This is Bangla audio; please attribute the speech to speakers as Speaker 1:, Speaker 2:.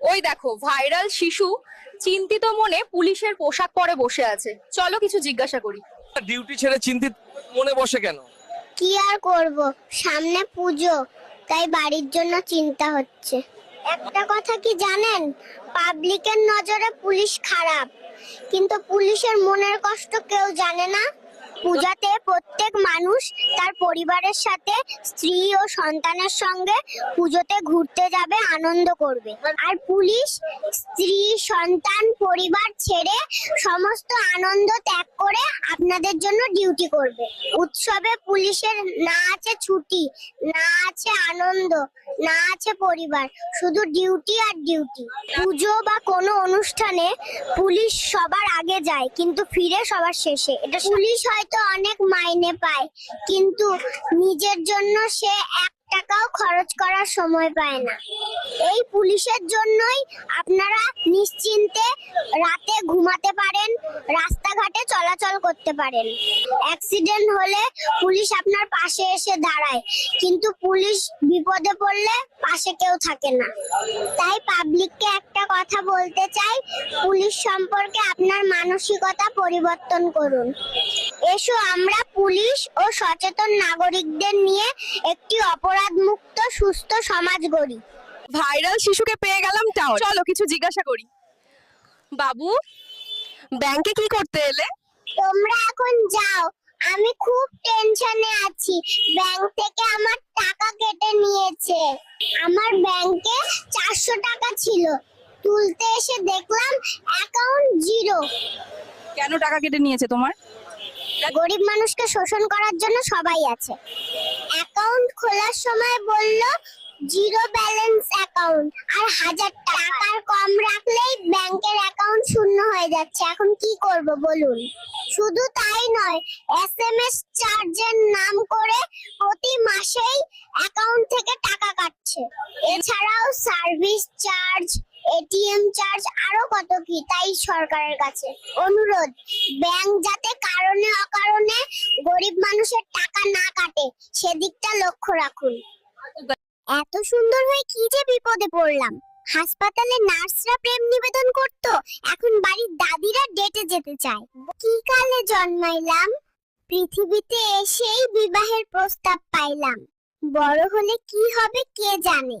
Speaker 1: ওই দেখো ভাইরাল শিশু চিন্তিত মনে পুলিশের পোশাক পরে বসে আছে, চলো কিছু জিজ্ঞাসা করি।
Speaker 2: ডিউটি ছেড়ে চিন্তিত মনে বসে কেন?
Speaker 3: কি আর করব, সামনে পুজো, তাই বাড়ির জন্য চিন্তা হচ্ছে। একটা কথা কি জানেন, পাবলিকের নজরে পুলিশ খারাপ, কিন্তু পুলিশের মনের কষ্ট কেউ জানে না। পূজাতে প্রত্যেক মানুষ তার পরিবারের সাথে, স্ত্রী ও সন্তানের সঙ্গে পুজোতে ঘুরতে যাবে, আনন্দ করবে। আর পুলিশ স্ত্রী, সন্তান, পরিবার ছেড়ে সমস্ত আনন্দ ত্যাগ করে আপনাদের জন্য ডিউটি করবে। উৎসবে পুলিশের না আছে ছুটি, না আছে আনন্দ, না আছে পরিবার, শুধু ডিউটি আর ডিউটি। পুজো বা কোনো অনুষ্ঠানে পুলিশ সবার আগে যায়, কিন্তু ফিরে সবার শেষে। এটা পুলিশ হয়তো অনেক মাইনে পায়, কিন্তু নিজের জন্য সে 1 টাকাও খরচ করার সময় পায় না। এই পুলিশের জন্যই আপনারা নিশ্চিন্তে রাতে ঘুমাতে পারেন, রাস্তাঘাটে চলাচল করতে পারেন। অ্যাক্সিডেন্ট হলে পুলিশ আপনার পাশে এসে দাঁড়ায়, কিন্তু পুলিশ বিপদে পড়লে পাশে কেউ থাকে না। তাই পাবলিককে একটা কথা বলতে চাই, পুলিশ সম্পর্কে আপনার মানসিকতা পরিবর্তন করুন। এসো আমরা পুলিশ ও সচেতন নাগরিকদের নিয়ে একটি অপরাধ মুক্ত সুস্থ সমাজ গড়ি।
Speaker 1: ভাইরাল শিশুকে পেয়ে গেলাম টাউন, চলো কিছু জিজ্ঞাসা করি। বাবু, ব্যাংকে কি করতে এলে?
Speaker 3: তোমরা এখন যাও, আমি খুব টেনশনে আছি। ব্যাংক থেকে আমার টাকা কেটে নিয়েছে। আমার ব্যাংকে 400 টাকা ছিল, তুলতে এসে দেখলাম অ্যাকাউন্ট জিরো।
Speaker 1: কেন টাকা কেটে নিয়েছে তোমার?
Speaker 3: গরিব মানুষকে শোষণ করার জন্য সবাই আছে। অ্যাকাউন্ট খোলার সময় বলল জিরো ব্যালেন্স অ্যাকাউন্ট, আর 1000 টাকার কম রাখলেই ব্যাংকের অ্যাকাউন্ট শূন্য হয়ে যাচ্ছে। এখন কি করব বলুন? শুধু তাই নয়, এসএমএস চার্জের নাম করে প্রতি মাসেই অ্যাকাউন্ট থেকে টাকা কাটছে। এছাড়াও সার্ভিস চার্জ, এটিএম চার্জ, আরো কত কি। তাই সরকারের কাছে অনুরোধ, ব্যাংক যাতে কারণে অকারণে গরিব মানুষের টাকা না কাটে, সেদিকটা লক্ষ্য রাখুন। এত সুন্দর হয়ে কি যে বিপদে পড়লাম। হাসপাতালে নার্সরা প্রেম নিবেদন করত, এখন বাড়ির দাদিরা ডেটে যেতে চায়। কি কালে জন্মাইলাম, পৃথিবীতে এসেই বিবাহের প্রস্তাব পাইলাম। বড় হলে কি হবে কে জানে।